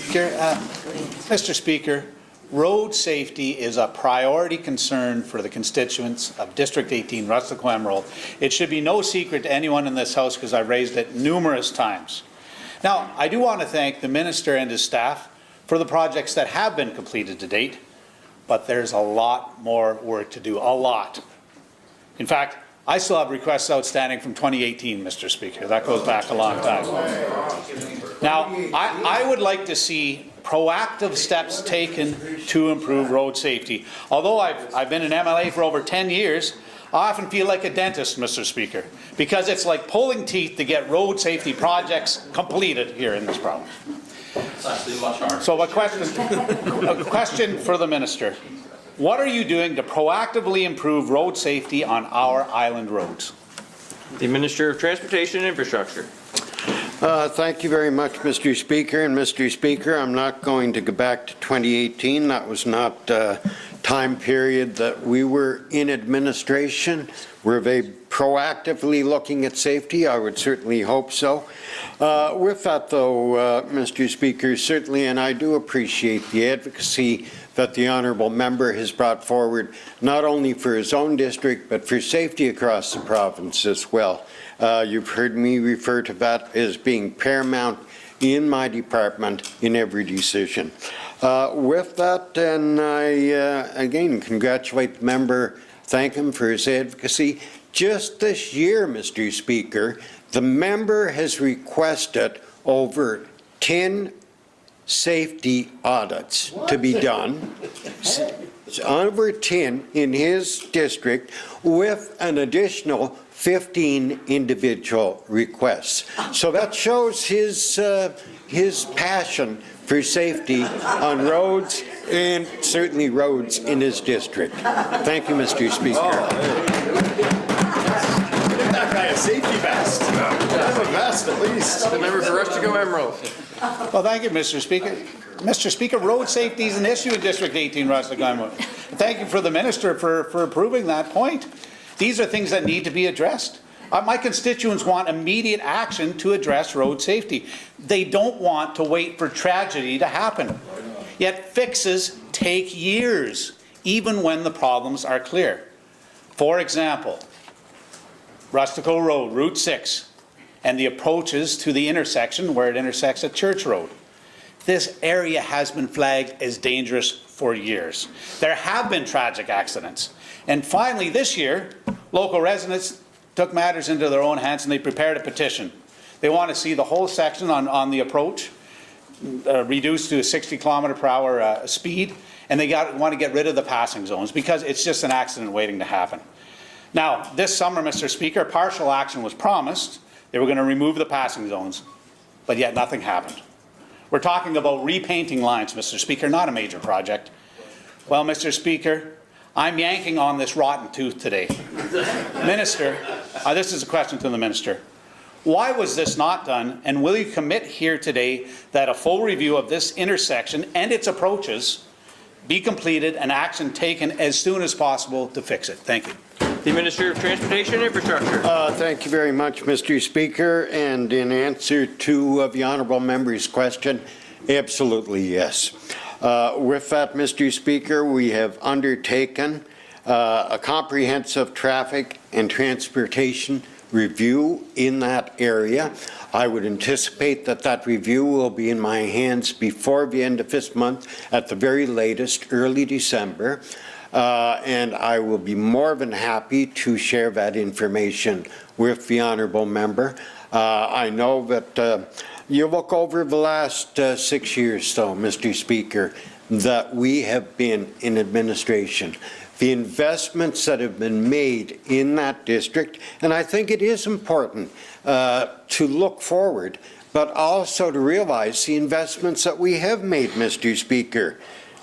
Mr. Speaker, road safety is a priority concern for the constituents of District 18, Rustico-Emerald. It should be no secret to anyone in this House because I've raised it numerous times. Now, I do want to thank the Minister and his staff for the projects that have been completed to date, but there's a lot more work to do, a lot. In fact, I still have requests outstanding from 2018, Mr. Speaker. That goes back a long time. Now, I would like to see proactive steps taken to improve road safety. Although I've been an MLA for over 10 years, I often feel like a dentist, Mr. Speaker, because it's like pulling teeth to get road safety projects completed here in this province. It's actually much harder. So a question for the Minister. What are you doing to proactively improve road safety on our island roads? The Minister of Transportation and Infrastructure. Thank you very much, Mr. Speaker. And Mr. Speaker, I'm not going to go back to 2018. That was not a time period that we were in administration. We're very proactively looking at safety. I would certainly hope so. With that, though, Mr. Speaker, certainly, and I do appreciate the advocacy that the honourable member has brought forward, not only for his own district, but for safety across the province as well. You've heard me refer to that as being paramount in my department in every decision. With that, and I again congratulate the member, thank him for his advocacy. Just this year, Mr. Speaker, the member has requested over 10 safety audits to be done, over 10 in his district, with an additional 15 individual requests. So that shows his passion for safety on roads, and certainly roads in his district. Thank you, Mr. Speaker. That guy a safety vest. That's a vest, at least. The member for Rustico-Emerald. Well, thank you, Mr. Speaker. Mr. Speaker, road safety is an issue in District 18, Rustico-Emerald. Thank you for the Minister for approving that point. These are things that need to be addressed. My constituents want immediate action to address road safety. They don't want to wait for tragedy to happen. Yet fixes take years, even when the problems are clear. For example, Rustico Road, Route 6, and the approaches to the intersection where it intersects at Church Road. This area has been flagged as dangerous for years. There have been tragic accidents. And finally, this year, local residents took matters into their own hands and they prepared a petition. They want to see the whole section on the approach reduced to a 60-kilometer-per-hour speed, and they want to get rid of the passing zones because it's just an accident waiting to happen. Now, this summer, Mr. Speaker, partial action was promised. They were going to remove the passing zones, but yet nothing happened. We're talking about repainting lines, Mr. Speaker, not a major project. Well, Mr. Speaker, I'm yanking on this rotten tooth today. Minister, this is a question to the Minister. Why was this not done, and will you commit here today that a full review of this intersection and its approaches be completed and action taken as soon as possible to fix it? Thank you. The Minister of Transportation and Infrastructure. Thank you very much, Mr. Speaker. And in answer to the honourable member's question, absolutely yes. With that, Mr. Speaker, we have undertaken a comprehensive traffic and transportation review in that area. I would anticipate that that review will be in my hands before the end of this month, at the very latest, early December. And I will be more than happy to share that information with the honourable member. I know that you look over the last 6 years, though, Mr. Speaker, that we have been in administration. The investments that have been made in that district, and I think it is important to look forward, but also to realize the investments that we have made, Mr. Speaker.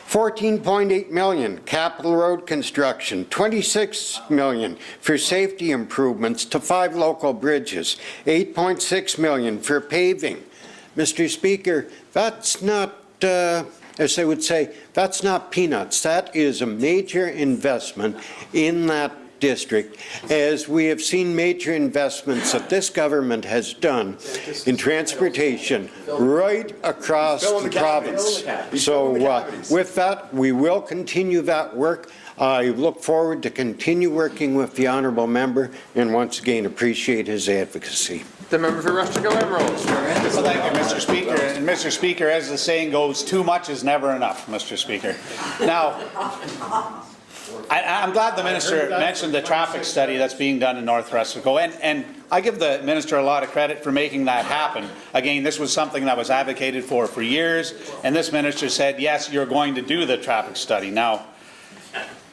$14.8 million capital road construction, $26 million for safety improvements to 5 local bridges, $8.6 million for paving. Mr. Speaker, that's not, as they would say, that's not peanuts. That is a major investment in that district, as we have seen major investments that this government has done in transportation right across the province. So with that, we will continue that work. I look forward to continue working with the honourable member, and once again appreciate his advocacy. The member for Rustico-Emerald. Well, thank you, Mr. Speaker. And Mr. Speaker, as the saying goes, too much is never enough, Mr. Speaker. Now, I'm glad the minister mentioned the traffic study that's being done in North Rustico, and I give the minister a lot of credit for making that happen. Again, this was something that was advocated for years, and this minister said, yes, you're going to do the traffic study. Now,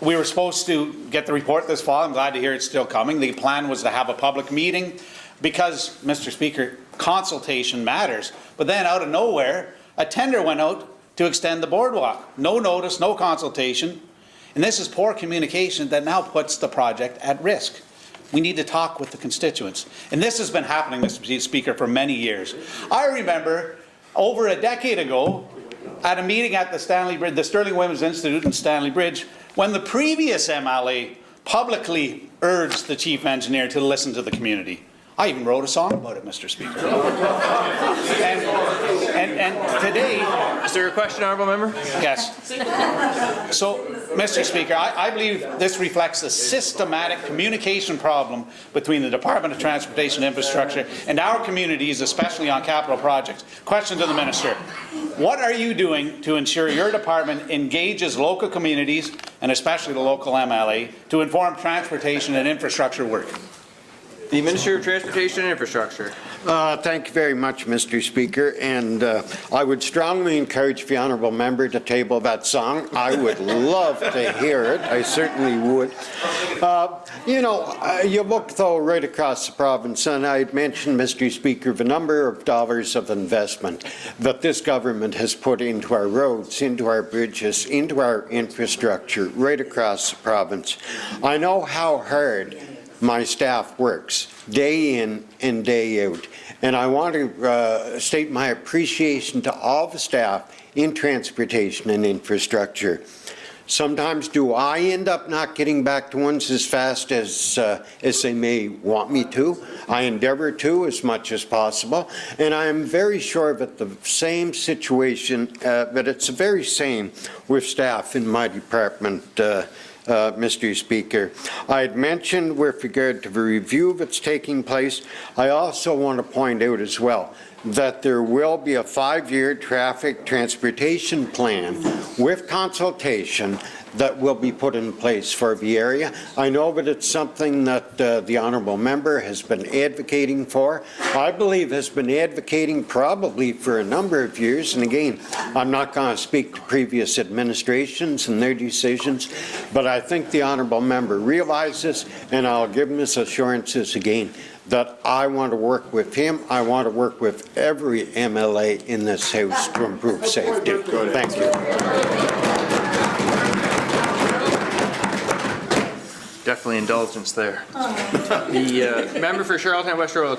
we were supposed to get the report this fall. I'm glad to hear it's still coming. The plan was to have a public meeting because, Mr. Speaker, consultation matters. But then out of nowhere, a tender went out to extend the boardwalk. No notice, no consultation. And this is poor communication that now puts the project at risk. We need to talk with the constituents. And this has been happening, Mr. Speaker, for many years. I remember over a decade ago at a meeting at the Sterling Women's Institute in Stanley Bridge, when the previous MLA publicly urged the chief engineer to listen to the community. I even wrote a song about it, Mr. Speaker. and today... Is there a question, honourable member? Yes. So, Mr. Speaker, I believe this reflects a systematic communication problem between the Department of Transportation and Infrastructure and our communities, especially on capital projects. Question to the Minister. What are you doing to ensure your department engages local communities, and especially the local MLA, to inform transportation and infrastructure work? The Minister of Transportation and Infrastructure. Thank you very much, Mr. Speaker, and I would strongly encourage the honourable member to table that song. I would love to hear it. I certainly would. You look, though, right across the province, and I'd mentioned, Mr. Speaker, the number of dollars of investment that this government has put into our roads, into our bridges, into our infrastructure, right across the province. I know how hard my staff works day in and day out. And I want to state my appreciation to all the staff in transportation and infrastructure. Sometimes do I end up not getting back to ones as fast as they may want me to. I endeavor to as much as possible. And I am very sure that the same situation, that it's the very same with staff in my department, Mr. Speaker. I had mentioned with regard to the review that's taking place. I also want to point out as well that there will be a 5-year traffic transportation plan with consultation that will be put in place for the area. I know that it's something that the honourable member has been advocating for. I believe has been advocating probably for a number of years. And again, I'm not going to speak to previous administrations and their decisions, but I think the honourable member realizes, and I'll give him his assurances again, that I want to work with him. I want to work with every MLA in this House to improve safety. Thank you. Definitely indulgence there. The member for Charlottetown West Royalton.